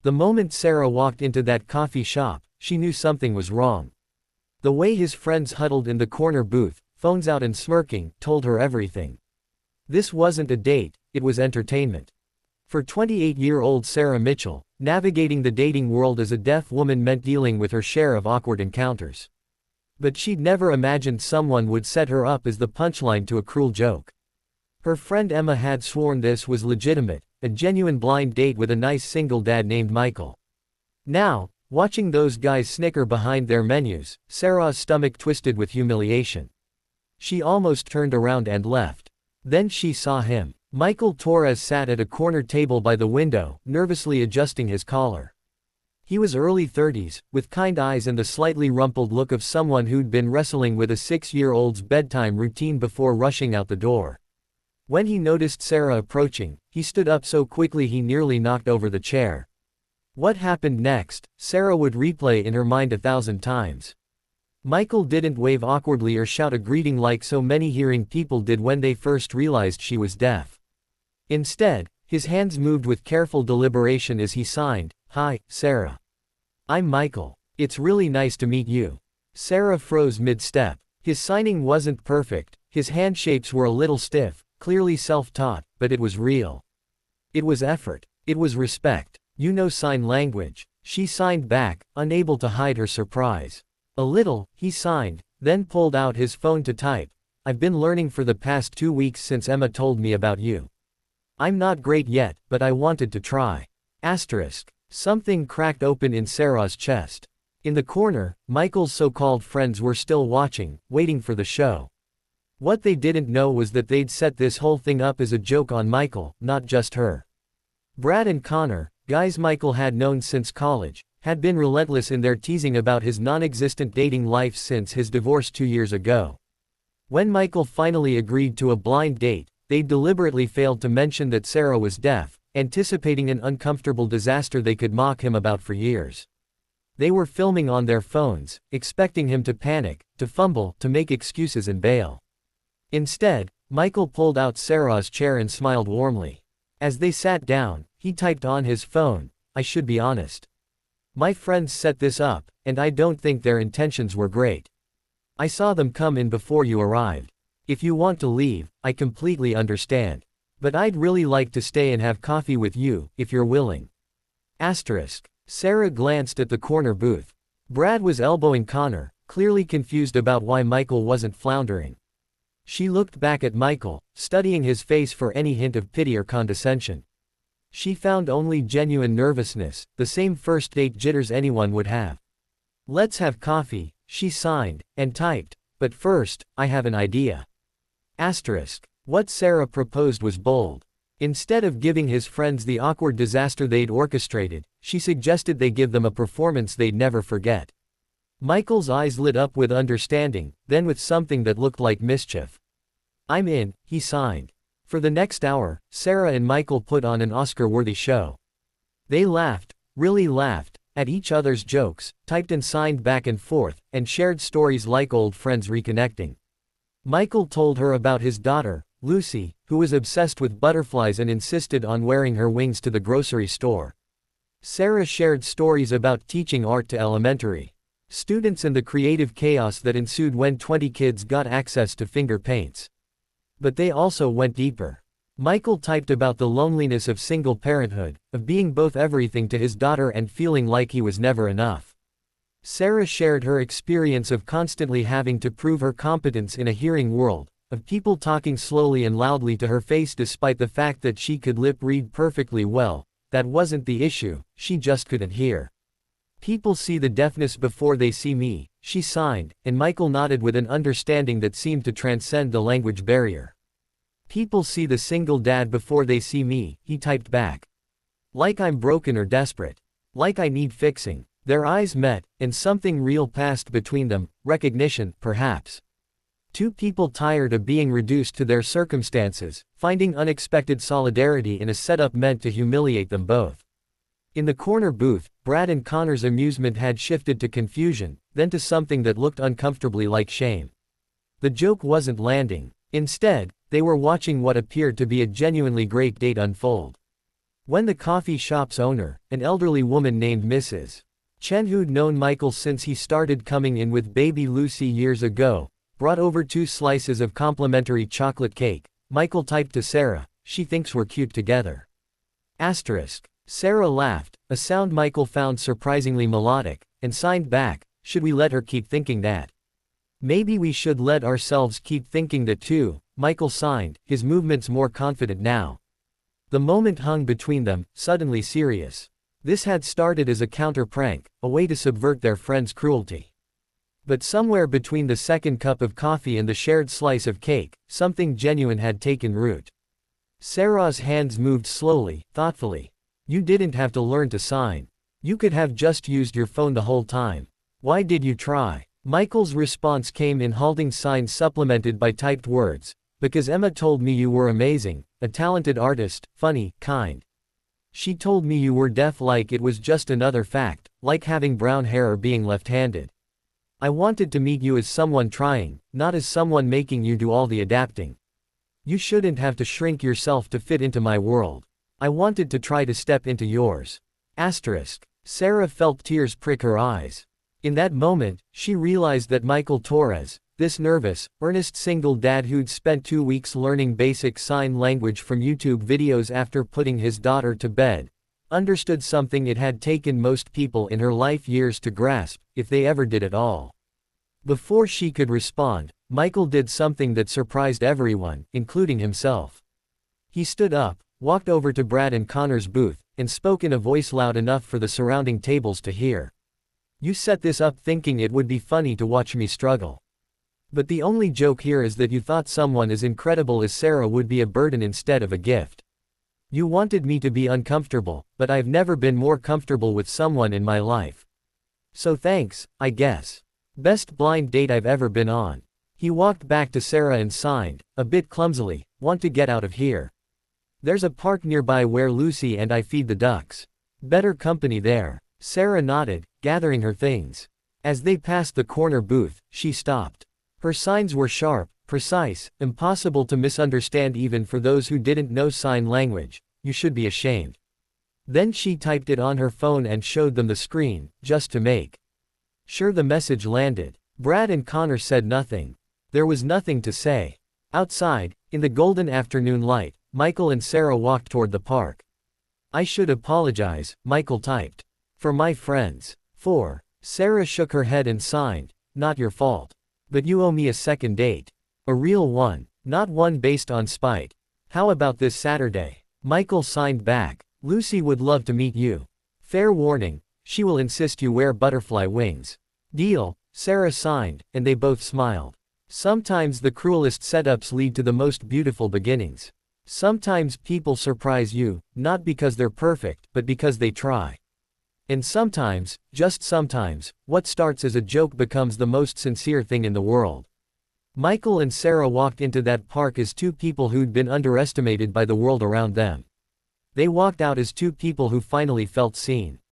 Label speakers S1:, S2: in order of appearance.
S1: The moment Sarah walked into that coffee shop, she knew something was wrong. The way his friends huddled in the corner booth, phones out and smirking, told her everything. This wasn't a date, it was entertainment. For 28-year-old Sarah Mitchell, navigating the dating world as a deaf woman meant dealing with her share of awkward encounters. But she'd never imagined someone would set her up as the punchline to a cruel joke. Her friend Emma had sworn this was legitimate, a genuine blind date with a nice single dad named Michael. Now, watching those guys snicker behind their menus, Sarah's stomach twisted with humiliation. She almost turned around and left. Then she saw him. Michael Torres sat at a corner table by the window, nervously adjusting his collar. He was early 30s, with kind eyes and the slightly rumpled look of someone who'd been wrestling with a 6-year-old's bedtime routine before rushing out the door. When he noticed Sarah approaching, he stood up so quickly he nearly knocked over the chair. What happened next, Sarah would replay in her mind 1,000 times. Michael didn't wave awkwardly or shout a greeting like so many hearing people did when they first realized she was deaf. Instead, his hands moved with careful deliberation as he signed, "Hi, Sarah. I'm Michael. It's really nice to meet you." Sarah froze mid-step. His signing wasn't perfect, his hand shapes were a little stiff, clearly self-taught, but it was real. It was effort. It was respect. "You know sign language?" She signed back, unable to hide her surprise. "A little," he signed, then pulled out his phone to type. "I've been learning for the past 2 weeks since Emma told me about you. I'm not great yet, but I wanted to try." Asterisk. Something cracked open in Sarah's chest. In the corner, Michael's so-called friends were still watching, waiting for the show. What they didn't know was that they'd set this whole thing up as a joke on Michael, not just her. Brad and Connor, guys Michael had known since college, had been relentless in their teasing about his non-existent dating life since his divorce 2 years ago. When Michael finally agreed to a blind date, they deliberately failed to mention that Sarah was deaf, anticipating an uncomfortable disaster they could mock him about for years. They were filming on their phones, expecting him to panic, to fumble, to make excuses and bail. Instead, Michael pulled out Sarah's chair and smiled warmly. As they sat down, he typed on his phone, "I should be honest. My friends set this up, and I don't think their intentions were great. I saw them come in before you arrived. If you want to leave, I completely understand. But I'd really like to stay and have coffee with you, if you're willing." Asterisk. Sarah glanced at the corner booth. Brad was elbowing Connor, clearly confused about why Michael wasn't floundering. She looked back at Michael, studying his face for any hint of pity or condescension. She found only genuine nervousness, the same first date jitters anyone would have. "Let's have coffee," she signed, and typed, "But first, I have an idea." Asterisk. What Sarah proposed was bold. Instead of giving his friends the awkward disaster they'd orchestrated, she suggested they give them a performance they'd never forget. Michael's eyes lit up with understanding, then with something that looked like mischief. "I'm in," he signed. For the next hour, Sarah and Michael put on an Oscar-worthy show. They laughed, really laughed, at each other's jokes, typed and signed back and forth, and shared stories like old friends reconnecting. Michael told her about his daughter, Lucy, who was obsessed with butterflies and insisted on wearing her wings to the grocery store. Sarah shared stories about teaching art to elementary students and the creative chaos that ensued when 20 kids got access to finger paints. But they also went deeper. Michael typed about the loneliness of single parenthood, of being both everything to his daughter and feeling like he was never enough. Sarah shared her experience of constantly having to prove her competence in a hearing world, of people talking slowly and loudly to her face despite the fact that she could lip read perfectly well. That wasn't the issue, she just couldn't hear. "People see the deafness before they see me," she signed, and Michael nodded with an understanding that seemed to transcend the language barrier. "People see the single dad before they see me," he typed back. "Like I'm broken or desperate. Like I need fixing." Their eyes met, and something real passed between them, recognition, perhaps. Two people tired of being reduced to their circumstances, finding unexpected solidarity in a setup meant to humiliate them both. In the corner booth, Brad and Connor's amusement had shifted to confusion, then to something that looked uncomfortably like shame. The joke wasn't landing. Instead, they were watching what appeared to be a genuinely great date unfold. When the coffee shop's owner, an elderly woman named Mrs. Chen, who'd known Michael since he started coming in with baby Lucy years ago, brought over 2 slices of complimentary chocolate cake. Michael typed to Sarah, "She thinks we're cute together." Asterisk. Sarah laughed, a sound Michael found surprisingly melodic, and signed back, "Should we let her keep thinking that?" "Maybe we should let ourselves keep thinking that too," Michael signed, his movements more confident now. The moment hung between them, suddenly serious. This had started as a counter-prank, a way to subvert their friend's cruelty. But somewhere between the second cup of coffee and the shared slice of cake, something genuine had taken root. Sarah's hands moved slowly, thoughtfully. "You didn't have to learn to sign. You could have just used your phone the whole time. Why did you try?" Michael's response came in halting signs supplemented by typed words. "Because Emma told me you were amazing, a talented artist, funny, kind. She told me you were deaf like it was just another fact, like having brown hair or being left-handed. I wanted to meet you as someone trying, not as someone making you do all the adapting. You shouldn't have to shrink yourself to fit into my world. I wanted to try to step into yours." Asterisk. Sarah felt tears prick her eyes. In that moment, she realized that Michael Torres, this nervous, earnest single dad who'd spent 2 weeks learning basic sign language from YouTube videos after putting his daughter to bed, understood something it had taken most people in her life years to grasp, if they ever did at all. Before she could respond, Michael did something that surprised everyone, including himself. He stood up, walked over to Brad and Connor's booth, and spoke in a voice loud enough for the surrounding tables to hear. "You set this up thinking it would be funny to watch me struggle. But the only joke here is that you thought someone as incredible as Sarah would be a burden instead of a gift. You wanted me to be uncomfortable, but I've never been more comfortable with someone in my life. So thanks, I guess. Best blind date I've ever been on." He walked back to Sarah and signed, a bit clumsily, "Want to get out of here. There's a park nearby where Lucy and I feed the ducks. Better company there." Sarah nodded, gathering her things. As they passed the corner booth, she stopped. Her signs were sharp, precise, impossible to misunderstand even for those who didn't know sign language. "You should be ashamed." Then she typed it on her phone and showed them the screen, just to make sure the message landed. Brad and Connor said nothing. There was nothing to say. Outside, in the golden afternoon light, Michael and Sarah walked toward the park. "I should apologize," Michael typed. "For my friends." 4. Sarah shook her head and signed, "Not your fault. But you owe me a second date. A real one, not one based on spite. How about this Saturday?" Michael signed back, "Lucy would love to meet you. Fair warning, she will insist you wear butterfly wings." "Deal," Sarah signed, and they both smiled. Sometimes the cruelest setups lead to the most beautiful beginnings. Sometimes people surprise you, not because they're perfect, but because they try. And sometimes, just sometimes, what starts as a joke becomes the most sincere thing in the world. Michael and Sarah walked into that park as 2 people who'd been underestimated by the world around them. They walked out as 2 people who finally felt seen.